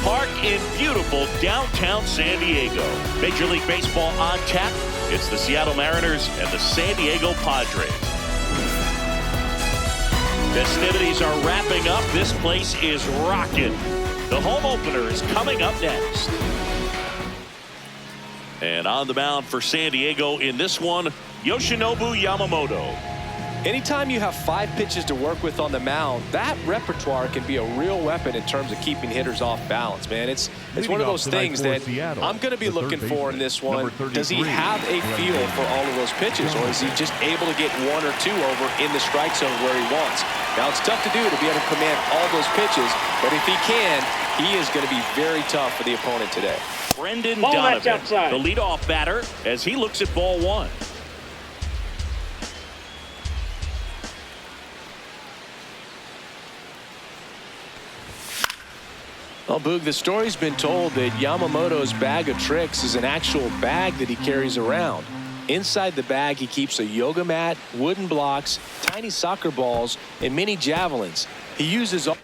park in beautiful downtown San Diego. Major League Baseball on tap. It's the Seattle Mariners and the San Diego Padres. Festivities are wrapping up. This place is rocking. The home opener is coming up next. And on the mound for San Diego in this one, Yoshinobu Yamamoto. Anytime you have 5 pitches to work with on the mound, that repertoire can be a real weapon in terms of keeping hitters off balance, man. It's one of those things that I'm going to be looking for in this one. Does he have a feel for all of those pitches, or is he just able to get 1 or 2 over in the strike zone where he wants? Now, it's tough to do to be able to command all those pitches, but if he can, he is going to be very tough for the opponent today. Brendan Donovan, the leadoff batter, as he looks at ball 1. Well, Boog, the story's been told that Yamamoto's bag of tricks is an actual bag that he carries around. Inside the bag, he keeps a yoga mat, wooden blocks, tiny soccer balls, and mini javelins. He uses all...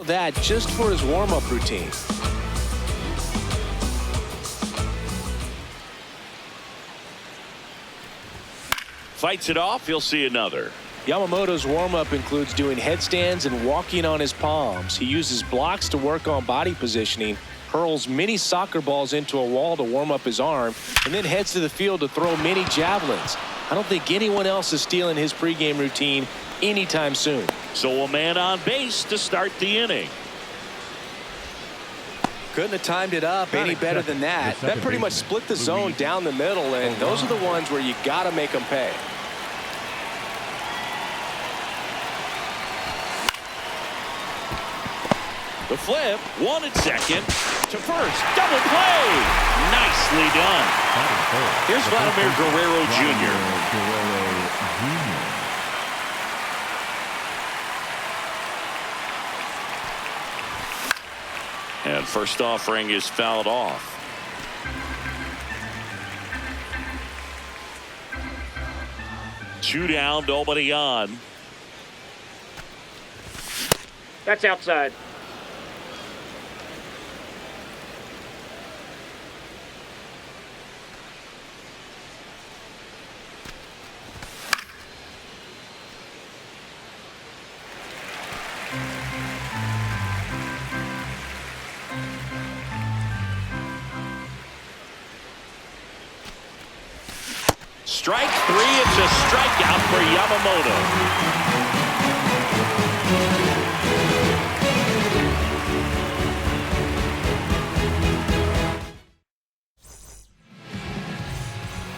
that just for his warm-up routine. Fights it off. He'll see another. Yamamoto's warm-up includes doing headstands and walking on his palms. He uses blocks to work on body positioning, hurls mini soccer balls into a wall to warm up his arm, and then heads to the field to throw mini javelins. I don't think anyone else is stealing his pregame routine anytime soon. So a man on base to start the inning. Couldn't have timed it up any better than that. That pretty much split the zone down the middle, and those are the ones where you got to make them pay. The flip, 1 at second, to first, double play, nicely done. Here's Vladimir Guerrero Jr. And first offering is fouled off. Two down, nobody on. That's outside. Strike 3, it's a strikeout for Yamamoto.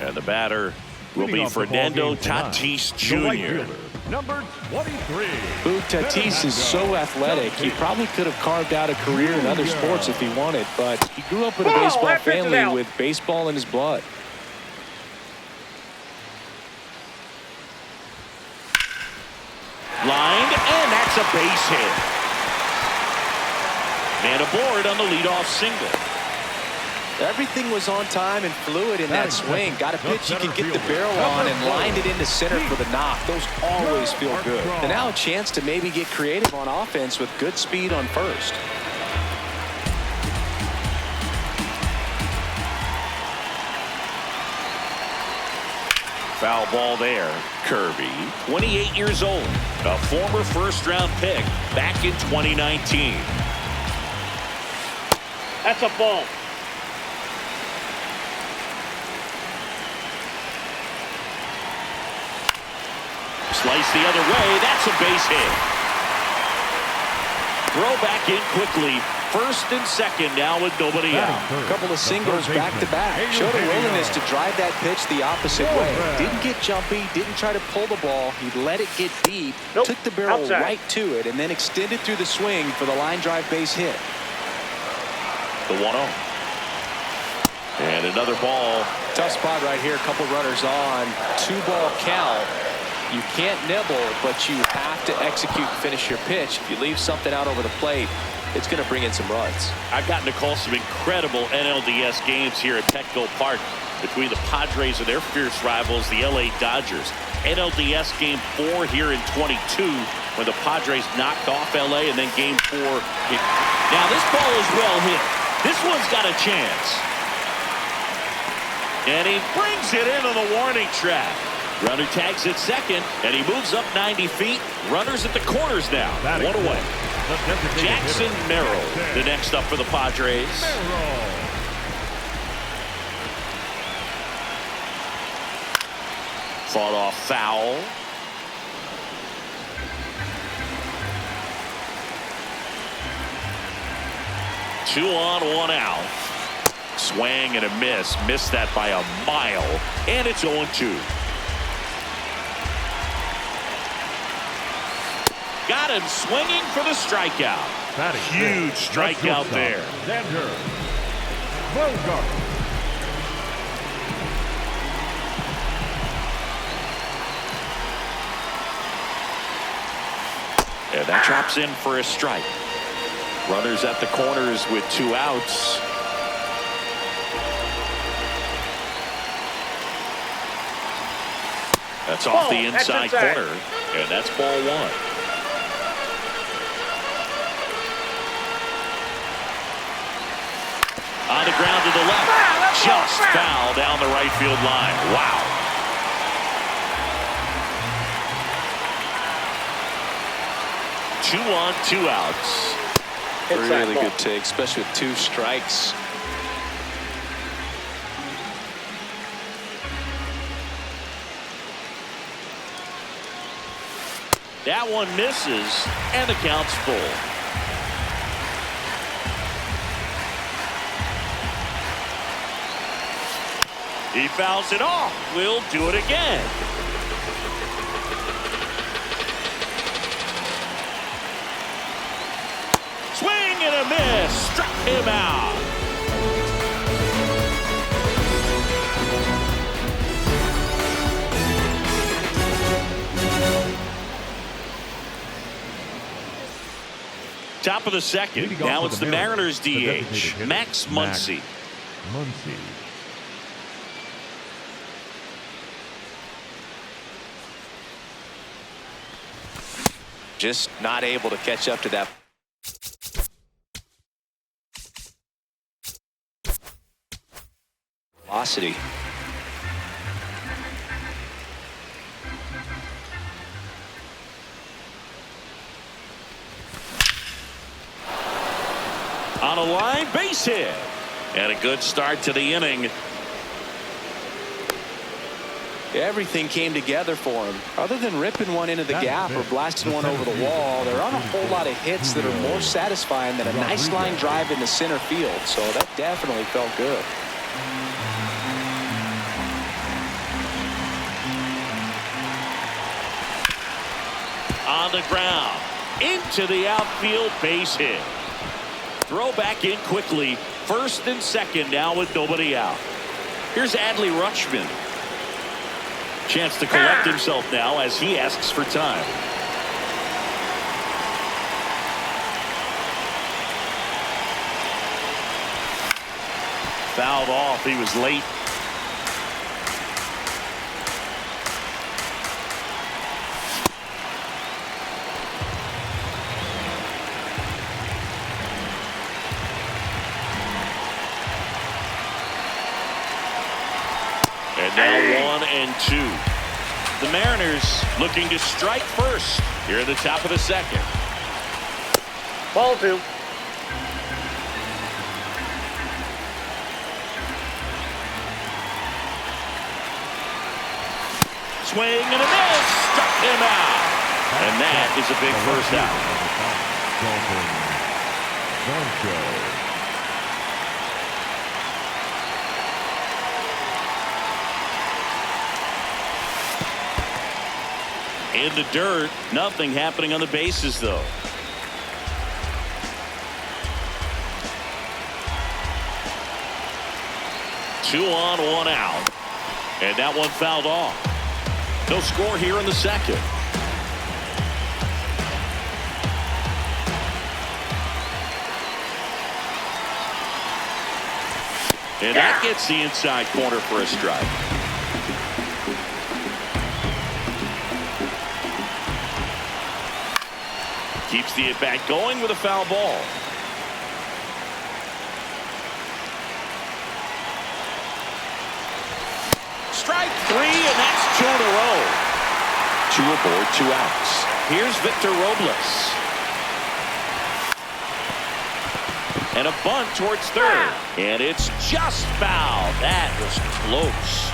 And the batter will be Fernando Tatis Jr. Number 23. Boog, Tatis is so athletic, he probably could have carved out a career in other sports if he wanted, but he grew up in a baseball family with baseball in his blood. Lined, and that's a base hit. Man aboard on the leadoff single. Everything was on time and fluid in that swing. Got a pitch you can get the barrel on and lined it into center for the knock. Those always feel good. And now a chance to maybe get creative on offense with good speed on first. Foul ball there. Kirby, 28 years old, a former first-round pick back in 2019. That's a ball. Slice the other way. That's a base hit. Throw back in quickly. First and second now with nobody out. A couple of singles back-to-back. Showed a willingness to drive that pitch the opposite way. Didn't get jumpy, didn't try to pull the ball. He let it get deep, took the barrel right to it, and then extended through the swing for the line drive base hit. The 1-0. And another ball. Tough spot right here. A couple runners on. 2-ball count. You can't nibble, but you have to execute and finish your pitch. If you leave something out over the plate, it's going to bring in some runs. I've gotten to call some incredible NLDS games here at Petco Park between the Padres and their fierce rivals, the LA Dodgers. NLDS Game 4 here in 22 when the Padres knocked off LA, and then Game 4. Now this ball is well hit. This one's got a chance. And he brings it in on the warning track. Runner tags at second, and he moves up 90 feet. Runners at the corners now. One away. Jackson Merrill, the next up for the Padres. Fought off foul. Two on, one out. Swing and a miss. Missed that by a mile. And it's 0-2. Got him swinging for the strikeout. Huge strikeout there. And that drops in for a strike. Runners at the corners with 2 outs. That's off the inside corner, and that's ball 1. On the ground to the left. Just foul down the right field line. Wow. Two on, 2 outs. Really good take, especially with 2 strikes. That one misses, and the count's full. He fouls it off. We'll do it again. Swing and a miss. Struck him out. Top of the second. Now it's the Mariners DH, Max Muncy. Just not able to catch up to that. Velocity. On a line, base hit. And a good start to the inning. Everything came together for him. Other than ripping one into the gap or blasting one over the wall, there aren't a whole lot of hits that are more satisfying than a nice line drive into center field. So that definitely felt good. On the ground. Into the outfield, base hit. Throw back in quickly. First and second now with nobody out. Here's Adley Rutschman. Chance to collect himself now as he asks for time. Fouled off. He was late. And now 1-2. The Mariners looking to strike first here at the top of the second. Ball 2. Swing and a miss. Struck him out. And that is a big first out. In the dirt, nothing happening on the bases, though. Two on, one out. And that one fouled off. No score here in the second. And that gets the inside corner for a strike. Keeps the at-bat going with a foul ball. Strike three, and that's two in a row. Two aboard, two outs. Here's Victor Robles. And a bunt towards third. And it's just foul. That was close.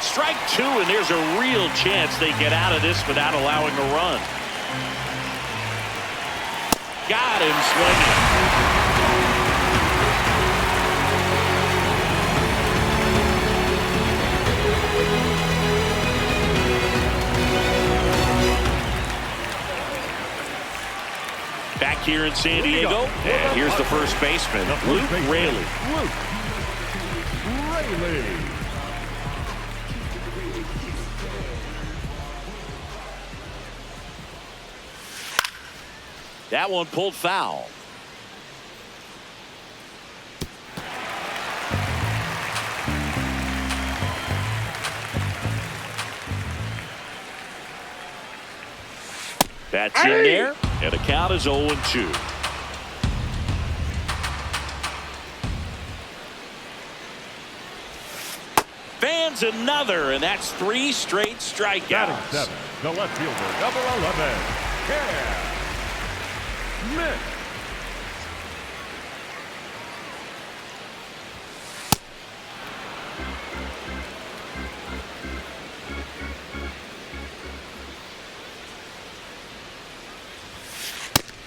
Strike two, and there's a real chance they get out of this without allowing a run. Got him swinging. Back here in San Diego, and here's the first baseman, Luke Raley. That one pulled foul. That's in there, and the count is 0-2. Fans another, and that's 3 straight strikeouts. Seven, the left fielder, number 11, Cam Smith.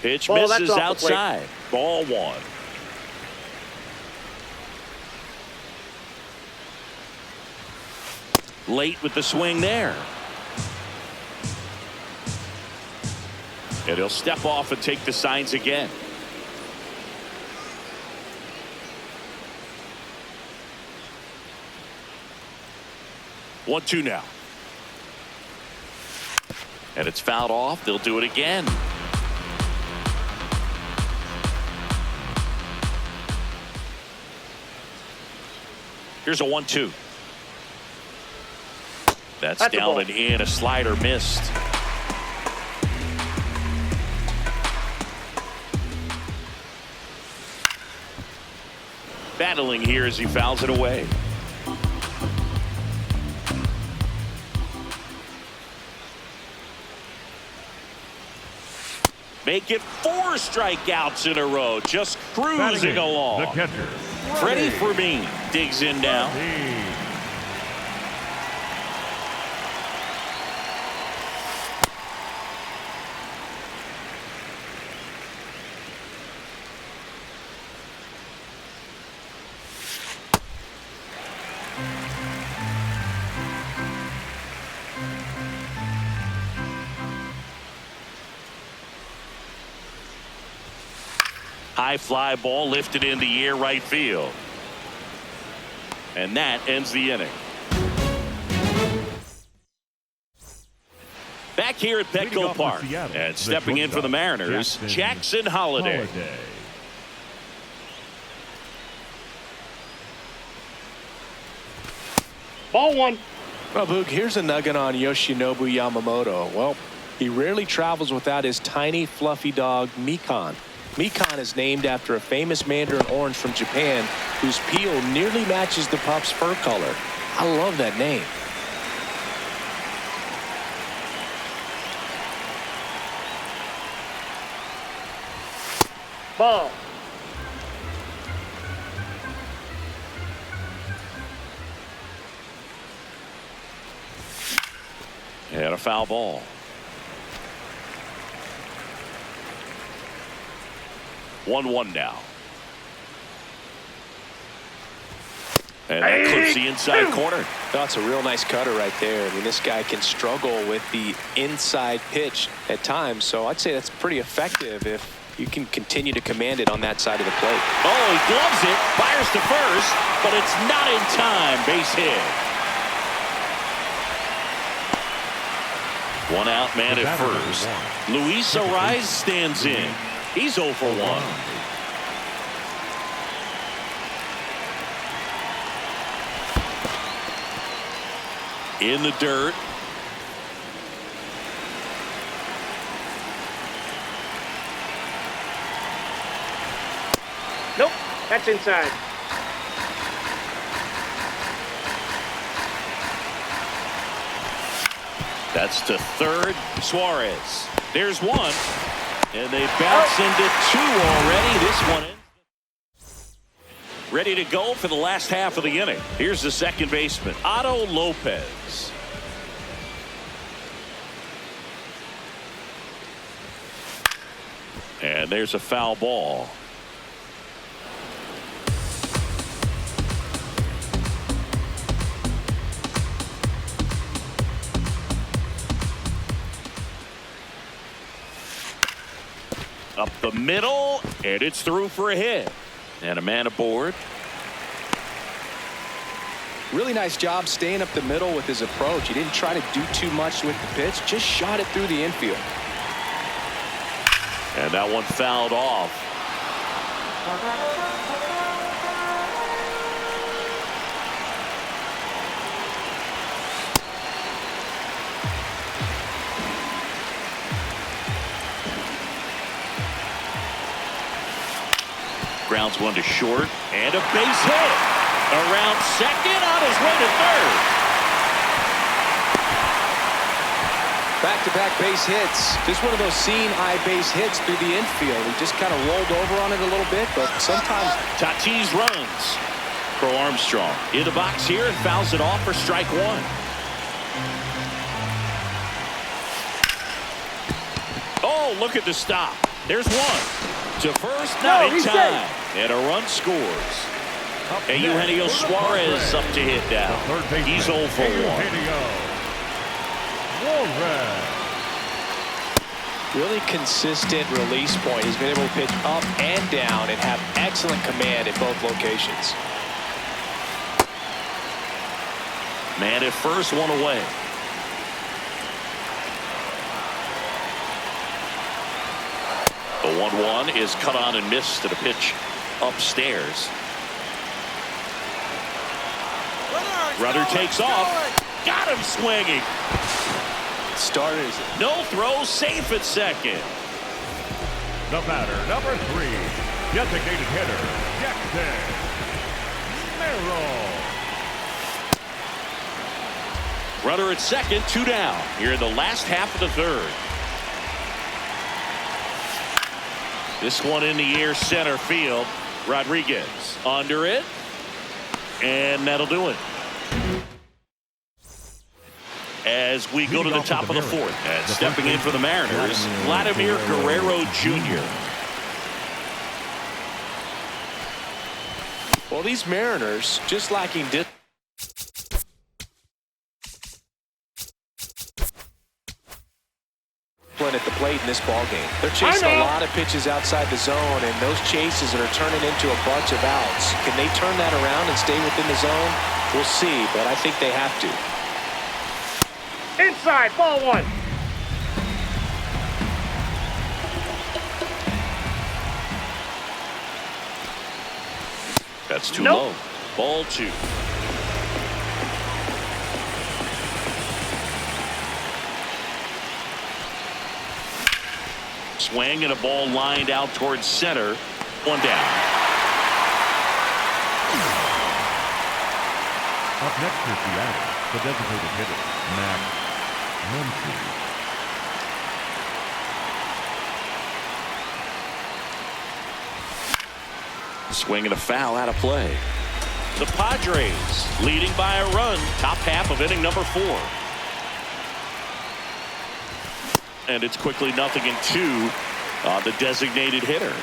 Pitch misses outside. Ball one. Late with the swing there. And he'll step off and take the signs again. One, two now. And it's fouled off. They'll do it again. Here's a 1-2. That's down and in. A slider missed. Battling here as he fouls it away. Make it 4 strikeouts in a row. Just cruising along. The catcher, Freddie Fermin digs in now. High fly ball lifted in the air right field. And that ends the inning. Back here at Petco Park. And stepping in for the Mariners, Jackson Holliday. Ball one. Well, Boog, here's a nugget on Yoshinobu Yamamoto. Well, he rarely travels without his tiny, fluffy dog, Mikan. Mikan is named after a famous mandarin orange from Japan whose peel nearly matches the pup's fur color. I love that name. Ball. And a foul ball. One now. And that clips the inside corner. That's a real nice cutter right there. I mean, this guy can struggle with the inside pitch at times, so I'd say that's pretty effective if you can continue to command it on that side of the plate. Oh, he gloves it, fires to first, but it's not in time. Base hit. One out, man at first. Luis Ariz stands in. He's 0 for 1. In the dirt. Nope, that's inside. That's to third. Suarez. There's one. And they bounce into 2 already. This one in. Ready to go for the last half of the inning. Here's the second baseman, Otto Lopez. And there's a foul ball. Up the middle, and it's through for a hit. And a man aboard. Really nice job staying up the middle with his approach. He didn't try to do too much with the pitch, just shot it through the infield. And that one fouled off. Grounds one to short, and a base hit. Around second, on his way to third. Back-to-back base hits. Just one of those seeing-eye base hits through the infield. He just kind of rolled over on it a little bit, but sometimes... Tatis runs. Pro Armstrong in the box here and fouls it off for strike one. Oh, look at the stop. There's one. To first, not in time. And a run scores. And Eugenio Suarez up to hit now. He's 0 for 1. Really consistent release point. He's been able to pitch up and down and have excellent command at both locations. Man at first, one away. The 1-1 is cut on and missed to the pitch upstairs. Runner takes off. Got him swinging. Starters. No throw, safe at second. The batter, number 3, designated hitter, Jackson Merrill. Runner at second, 2 down. Here in the last half of the third. This one in the air, center field. Rodriguez under it. And that'll do it. As we go to the top of the fourth. And stepping in for the Mariners, Vladimir Guerrero Jr. Well, these Mariners just lacking discipline at the plate in this ball game. They're chasing a lot of pitches outside the zone, and those chases are turning into a bunch of outs. Can they turn that around and stay within the zone? We'll see, but I think they have to. Inside, ball 1. That's too low. Ball 2. Swing and a ball lined out towards center. 1 down. Up next is the batter, the designated hitter, Matt Muncy. Swing and a foul out of play. The Padres leading by a run. Top half of inning number 4. And it's quickly 0-2 on the designated hitter.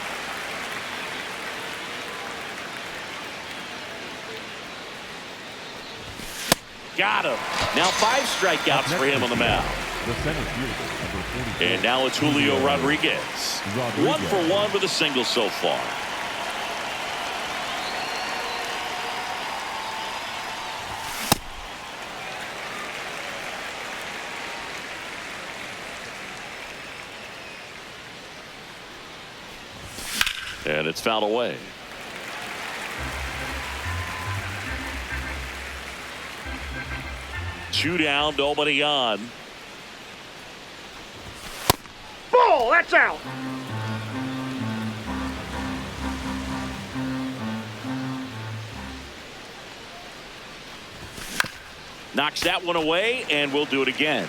Got him. Now 5 strikeouts for him on the mound. And now it's Julio Rodriguez. 1 for 1 with a single so far. And it's fouled away. Two down, nobody on. Ball, that's out. Knocks that one away, and we'll do it again.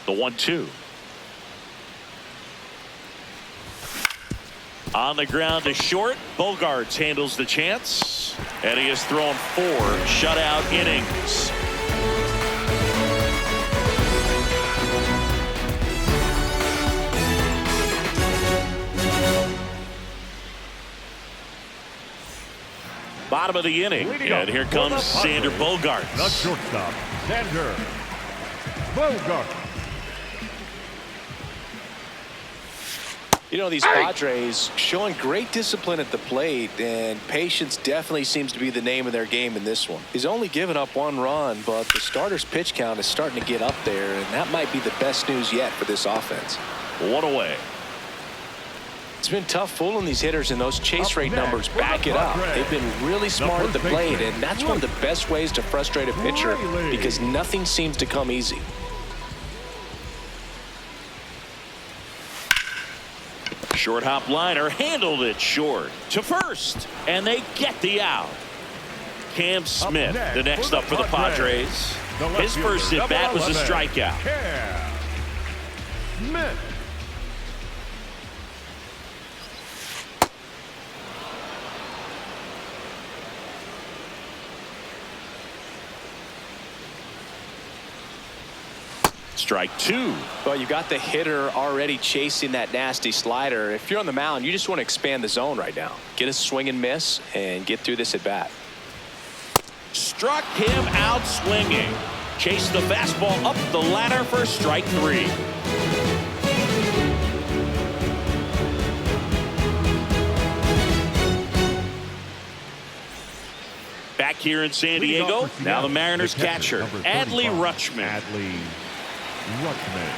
The 1-2. On the ground to short. Bogarts handles the chance. And he has thrown 4 shutout innings. Bottom of the inning. And here comes Sander Bogarts. The shortstop, Sander Bogarts. You know, these Padres showing great discipline at the plate, and patience definitely seems to be the name of their game in this one. He's only given up 1 run, but the starter's pitch count is starting to get up there, and that might be the best news yet for this offense. 1 away. It's been tough fooling these hitters, and those chase rate numbers back it up. They've been really smart at the plate, and that's one of the best ways to frustrate a pitcher because nothing seems to come easy. Short hop liner handled it short to first, and they get the out. Cam Smith, the next up for the Padres. His first at bat was a strikeout. Cam Smith. Strike 2. Well, you got the hitter already chasing that nasty slider. If you're on the mound, you just want to expand the zone right now. Get a swing and miss and get through this at bat. Struck him out swinging. Chased the fastball up the ladder for strike 3. Back here in San Diego, now the Mariners catcher, Adley Rutschman. Adley Rutschman.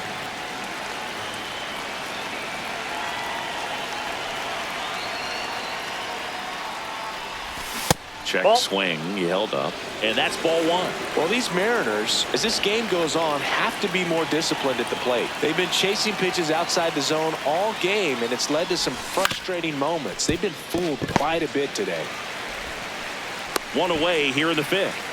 Check Ball. swing, he held up, and that's ball 1. Well, these Mariners, as this game goes on, have to be more disciplined at the plate. They've been chasing pitches outside the zone all game, and it's led to some frustrating moments. They've been fooled quite a bit today. 1 away here in the 5th.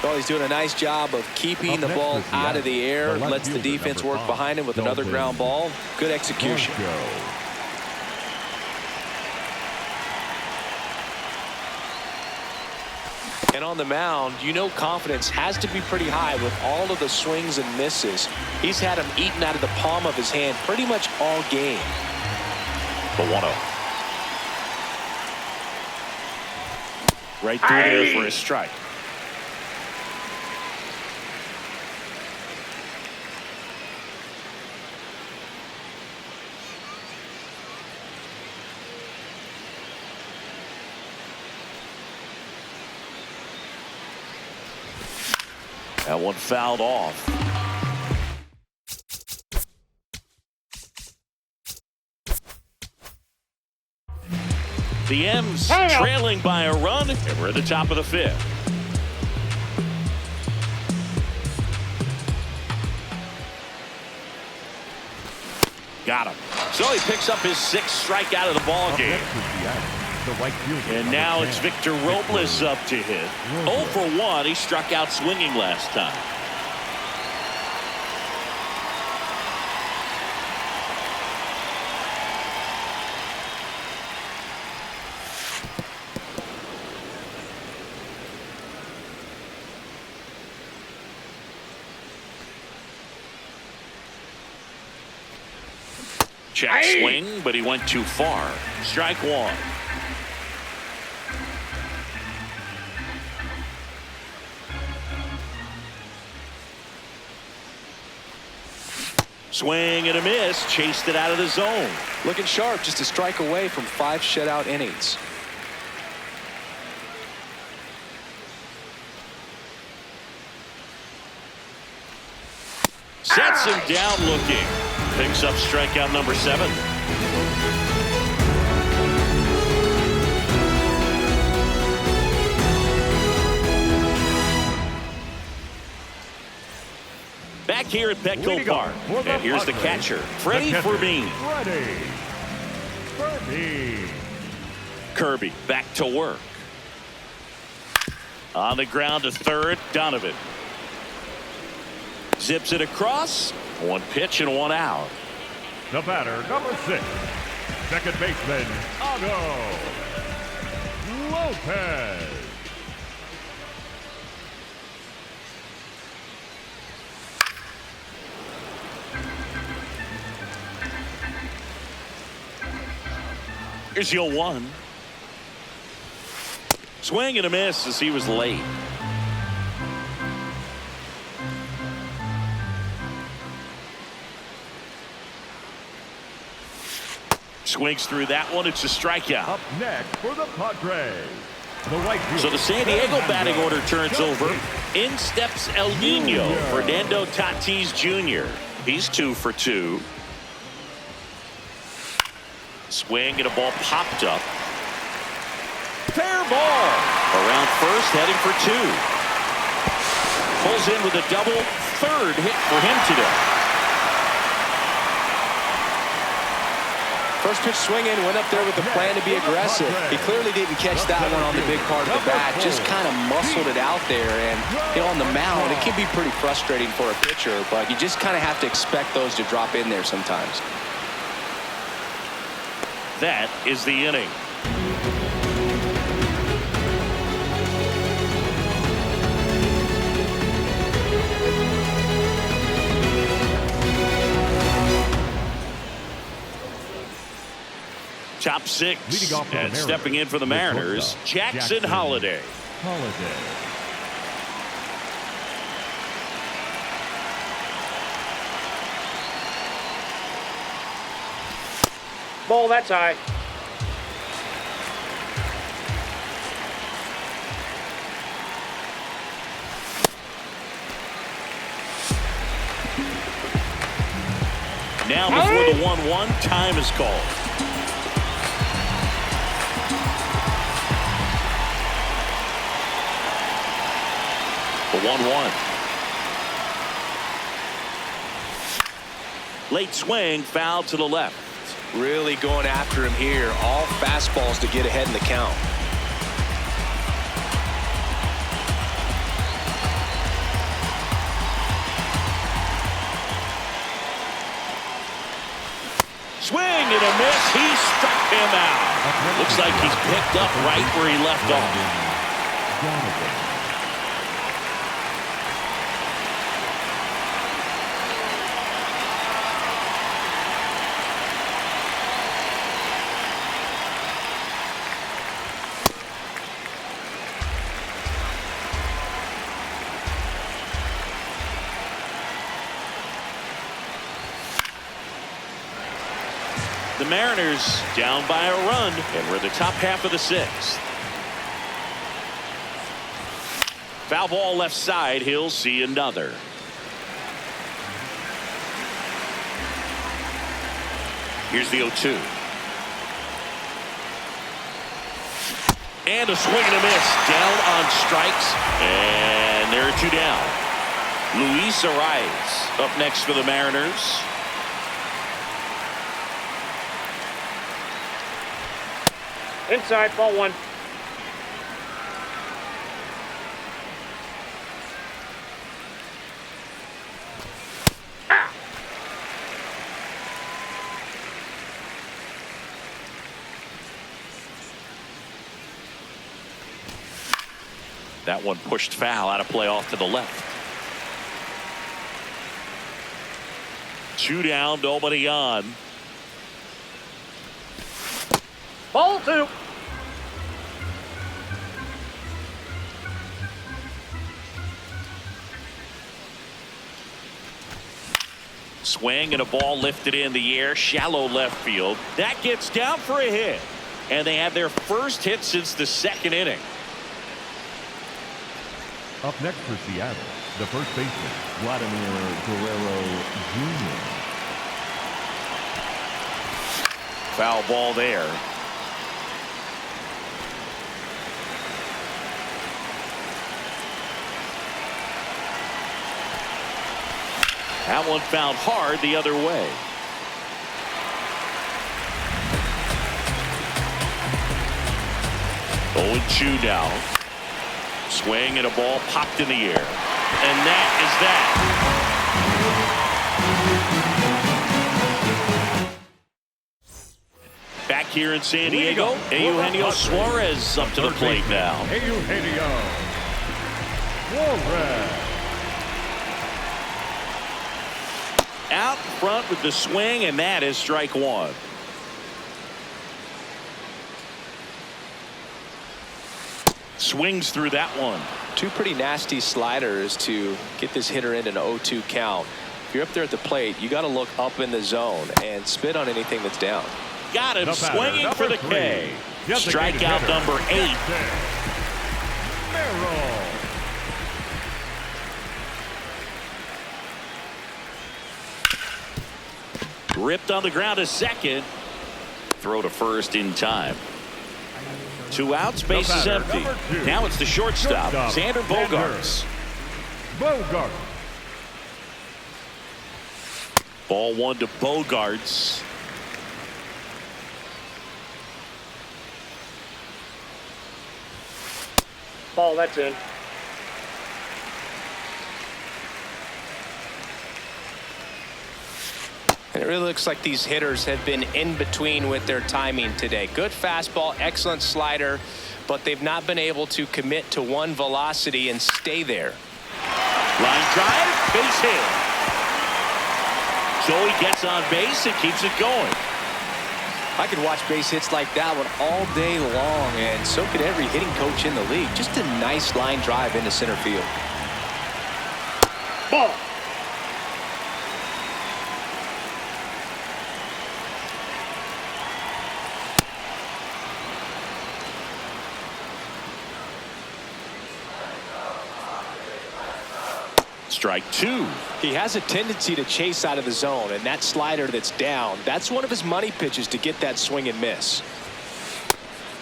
Well, he's doing a nice job of keeping the ball out of the air, lets the defense work behind him with another ground ball. Good execution. And on the mound, you know confidence has to be pretty high with all of the swings and misses. He's had them eaten out of the palm of his hand pretty much all game. The 1-0. Right through there for a strike. That one fouled off. The M's trailing by a run, and we're at the top of the 5th. Got him. So he picks up his 6th strikeout of the ball game. And now it's Victor Robles up to hit. 0 for 1. He struck out swinging last time. Check swing, but he went too far. Strike one. Swing and a miss. Chased it out of the zone. Looking sharp, just a strike away from 5 shutout innings. Sets him down looking. Picks up strikeout number 7. Back here at Petco Park. And here's the catcher, Freddie Fermin. Kirby back to work. On the ground to third, Donovan. Zips it across. 1 pitch and 1 out. The batter, number 6, second baseman, Otto Lopez. Here's your 1. Swing and a miss as he was late. Swings through that one. It's a strikeout. Up next for the Padres, the right fielder. So the San Diego batting order turns over. In steps El Nino, Fernando Tatis Jr. He's 2 for 2. Swing and a ball popped up. Fair ball. Around first, heading for 2. Pulls in with a double. 3rd hit for him today. First pitch swinging, went up there with the plan to be aggressive. He clearly didn't catch that one on the big part of the bat. Just kind of muscled it out there. And on the mound, it can be pretty frustrating for a pitcher, but you just kind of have to expect those to drop in there sometimes. That is the inning. Top 6 and stepping in for the Mariners, Jackson Holliday. Ball, that's high. Now before the 1-1, time is called. The 1-1. Late swing, foul to the left. Really going after him here. All fastballs to get ahead in the count. Swing and a miss. He struck him out. Looks like he's picked up right where he left off. The Mariners down by a run, and we're in the top half of the 6th. Foul ball left side. He'll see another. Here's the 0-2. And a swing and a miss. Down on strikes. And there are 2 down. Luis Arias up next for the Mariners. Inside, ball 1. That one pushed foul, out of play off to the left. 2 down, nobody on. Ball 2. Swing and a ball lifted in the air, shallow left field. That gets down for a hit. And they have their first hit since the second inning. Up next for Seattle, the first baseman, Vladimir Guerrero Jr. Foul ball there. That one found hard the other way. Oh, 2 now. Swing and a ball popped in the air. And that is that. Back here in San Diego, Eugenio Suarez up to the plate now. Eugenio Suarez. Out front with the swing, and that is strike 1. Swings through that one. 2 pretty nasty sliders to get this hitter in an 0-2 count. If you're up there at the plate, you got to look up in the zone and spit on anything that's down. Got him swinging for the K. Strikeout number 8. Ripped on the ground to second. Throw to first in time. 2 outs, base is empty. Now it's the shortstop, Xander Bogaerts. Ball 1 to Bogaerts. Ball, that's in. And it really looks like these hitters have been in between with their timing today. Good fastball, excellent slider, but they've not been able to commit to one velocity and stay there. Line drive, base hit. Joey gets on base and keeps it going. I could watch base hits like that one all day long, and so could every hitting coach in the league. Just a nice line drive into center field. Ball. Strike 2. He has a tendency to chase out of the zone, and that slider that's down, that's one of his money pitches to get that swing and miss.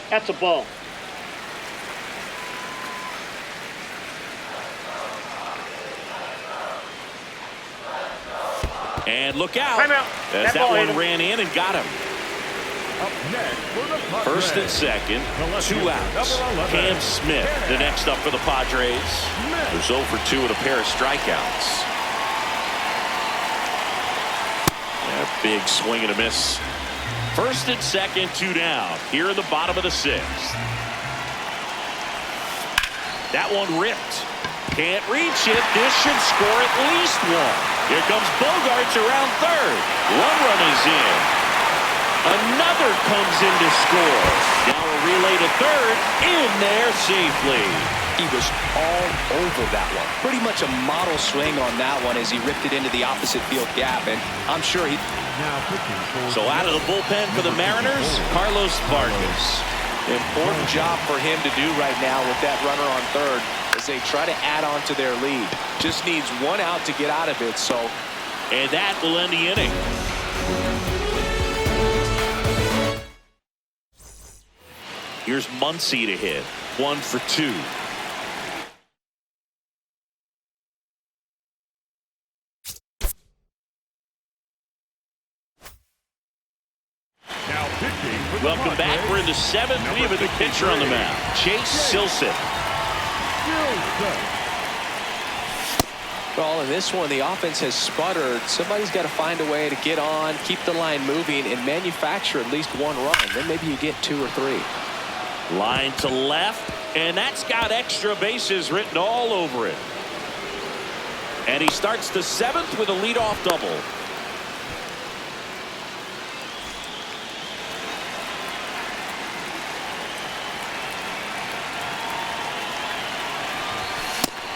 That's a ball. And look out. Timeout. As that one ran in and got him. Up next for the Padres, First and second, 2 outs. Cam Smith, the next up for the Padres. There's 0 for 2 with a pair of strikeouts. A big swing and a miss. First and second, 2 down. Here in the bottom of the 6th. That one ripped. Can't reach it. This should score at least 1. Here comes Bogaerts around third. 1 run is in. Another comes in to score. Now a relay to third. In there safely. He was all over that one. Pretty much a model swing on that one as he ripped it into the opposite field gap. And I'm sure he... So out of the bullpen for the Mariners, Carlos Vargas. Important job for him to do right now with that runner on third as they try to add on to their lead. Just needs 1 out to get out of it. So, and that will end the inning. Here's Muncy to hit. 1 for 2. Now pitching for the Welcome back. We're in the 7th. We have a new pitcher on the mound. Chase Silseth. well, in this one, the offense has sputtered. Somebody's got to find a way to get on, keep the line moving, and manufacture at least 1 run. Then maybe you get 2 or 3. Line to left, and that's got extra bases written all over it. And he starts the 7th with a leadoff double.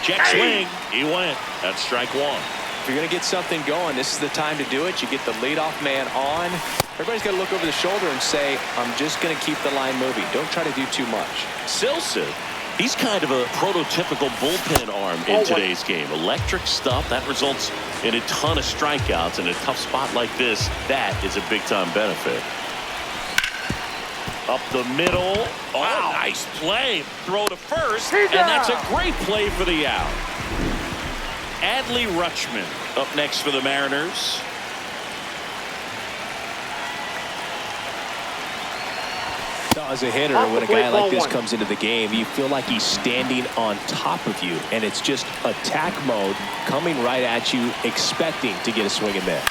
Check swing. He went. That's strike one. If you're going to get something going, this is the time to do it. You get the leadoff man on. Everybody's got to look over the shoulder and say, I'm just going to keep the line moving. Don't try to do too much. Silson, he's kind of a prototypical bullpen arm in today's game. Electric stuff that results in a ton of strikeouts. In a tough spot like this, that is a big-time benefit. Up the middle. Oh, wow. Nice play. Throw to first, and that's a great play for the out. Adley Rutschman up next for the Mariners. As a hitter, when a guy like this comes into the game, you feel like he's standing on top of you, and it's just attack mode coming right at you, expecting to get a swing and miss.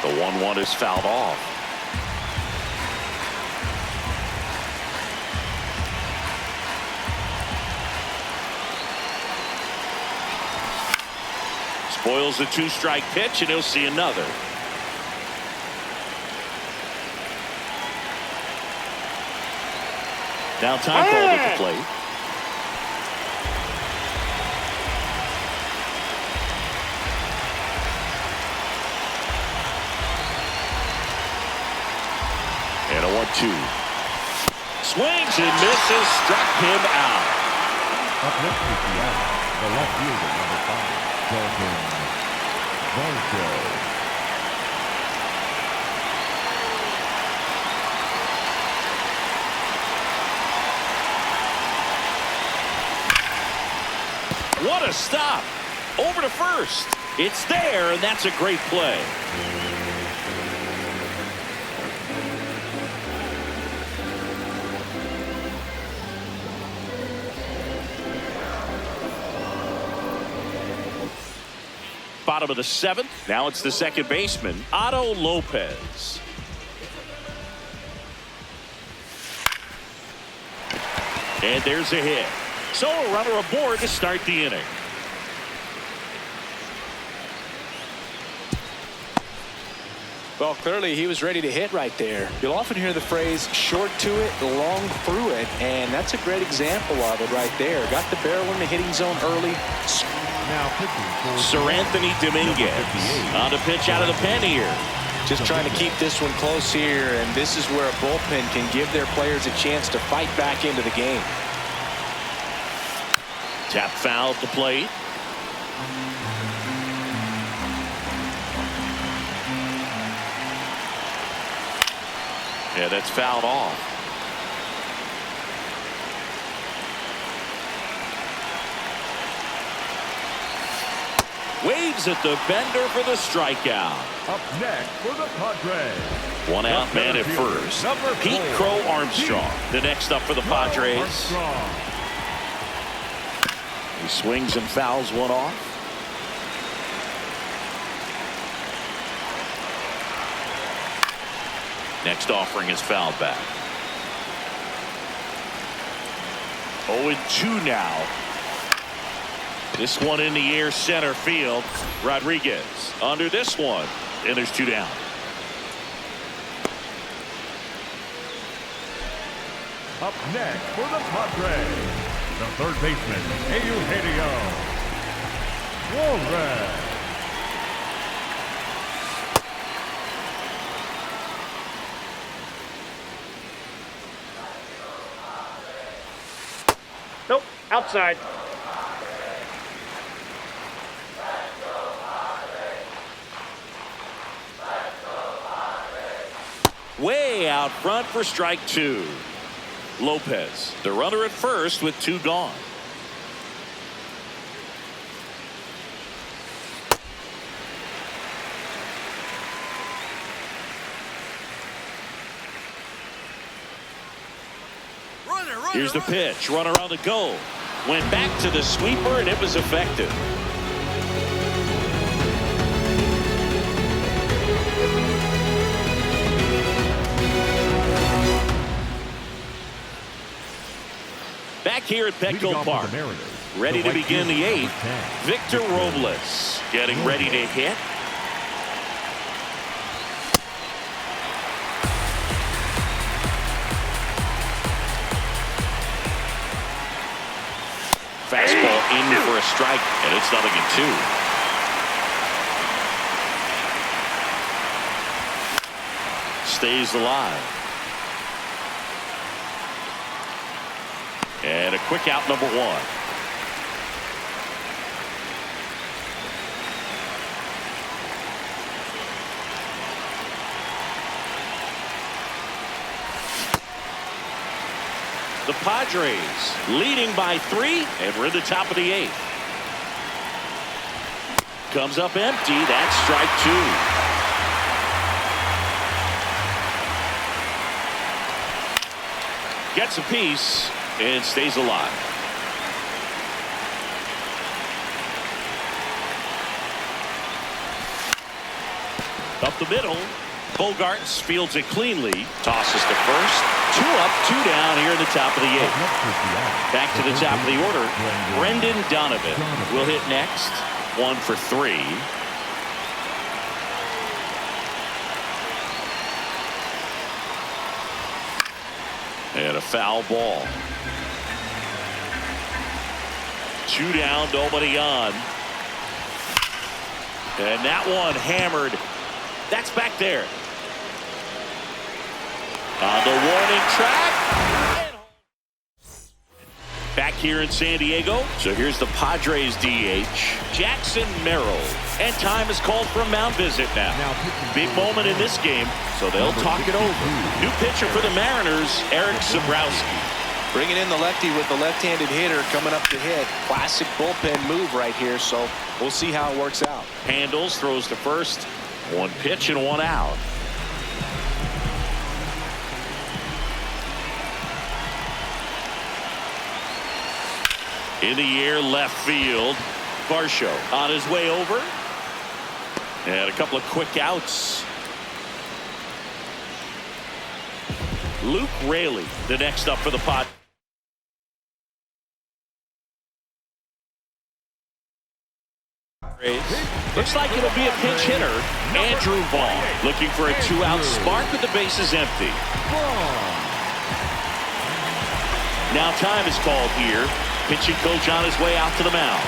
The 1-1 is fouled off. Spoils the 2-strike pitch, and he'll see another. Now time called at the plate. And a 1-2. Swings and misses, struck him out. Up next is the left fielder, number 5, Dalton Varsho. What a stop. Over to first. It's there, and that's a great play. Bottom of the 7th. Now it's the second baseman, Otto Lopez. And there's a hit. So a runner aboard to start the inning. Well, clearly he was ready to hit right there. You'll often hear the phrase short to it, long through it, and that's a great example of it right there. Got the barrel in the hitting zone early. Now pitching Sir Anthony Dominguez on to pitch out of the pen here. Just trying to keep this one close here, and this is where a bullpen can give their players a chance to fight back into the game. Tap foul at the plate. Yeah, that's fouled off. Waves at the bender for the strikeout. Up next for the Padres. One out man at first. Pete Crow Armstrong. The next up for the Padres. He swings and fouls one off. Next offering is fouled back. 0-2 now. This one in the air center field. Rodriguez under this one. And there's 2 down. Up next for the Padres, the third baseman, Eugenio Suarez. Nope, outside. Way out front for strike 2. Lopez, the runner at first with 2 gone. Here's the pitch. Runner on the go. Went back to the sweeper, and it was effective. Back here at Petco Park. Ready to begin the 8th. Victor Robles getting ready to hit. in for a strike, and it's 0-2. Stays alive. And a quick out, number 1. The Padres leading by 3, and we're in the top of the 8th. Comes up empty. That's strike 2. Gets a piece and stays alive. Up the middle. Bogarts fields it cleanly. Tosses to first. 2 up, 2 down here in the top of the 8th. Back to the top of the order. Brendan Donovan will hit next. 1 for 3. And a foul ball. 2 down, nobody on. And that one hammered. That's back there. On the warning track. Back here in San Diego. So here's the Padres DH, Jackson Merrill. And time is called for a mound visit now. Big moment in this game, so they'll talk it over. New pitcher for the Mariners, Eric Sabrowski. Bringing in the lefty with the left-handed hitter coming up to hit. Classic bullpen move right here, so we'll see how it works out. Handles, throws to first. 1 pitch and 1 out. In the air, left field. Varsho on his way over. And a couple of quick outs. Luke Raley, the next up for the Padres. Looks like it'll be a pinch hitter. Andrew Vaughn looking for a 2-out spark with the bases empty. Now time is called here. Pitching coach on his way out to the mound.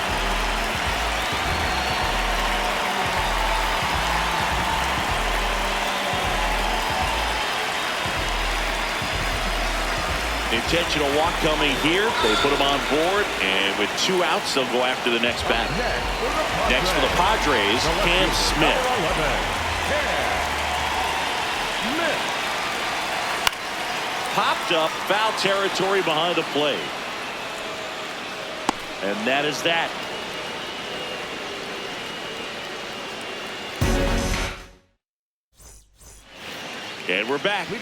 Intentional walk coming here. They put him on board, and with 2 outs, they'll go after the next batter. Next for the Padres, Cam Smith. Popped up, foul territory behind the plate. And that is that. And we're back. And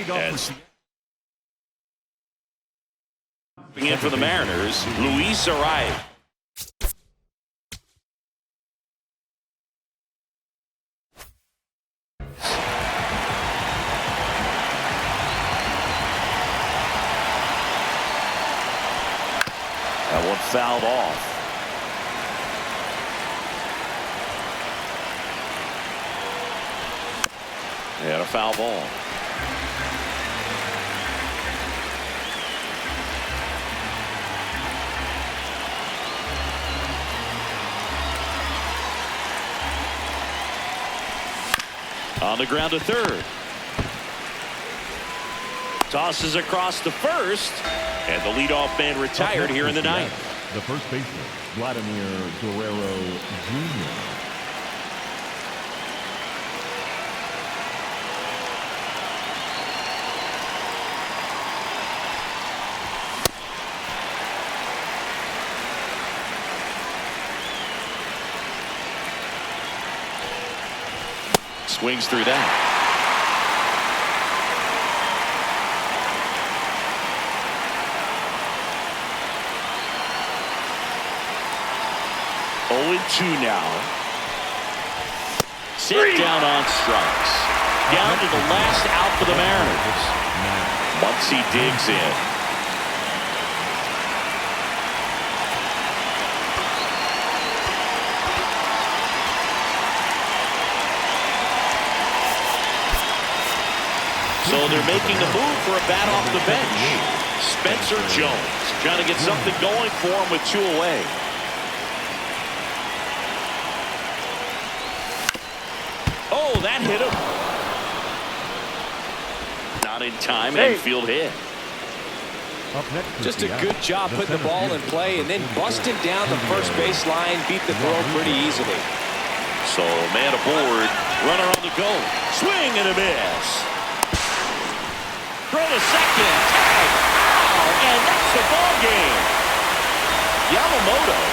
in for the Mariners, Luis Arraez. That one fouled off. And a foul ball. On the ground to third. Tosses across to first. And the leadoff man retired here in the ninth. The first baseman, Vladimir Guerrero Jr. Swings through that. Oh, 2 now. Sit down on strikes. Down to the last out for the Mariners. Muncy digs in. So they're making a move for a bat off the bench. Spencer Jones trying to get something going for him with 2 away. Oh, that hit him. Not in time. Hey. Infield hit. Up next is Just a Seattle. good job putting the ball in play and then busting down the first base line, beat the throw pretty easily. So man aboard, runner on the go. Swing and a miss. Throw to second. Tag. Ow, and that's the ball game. Yamamoto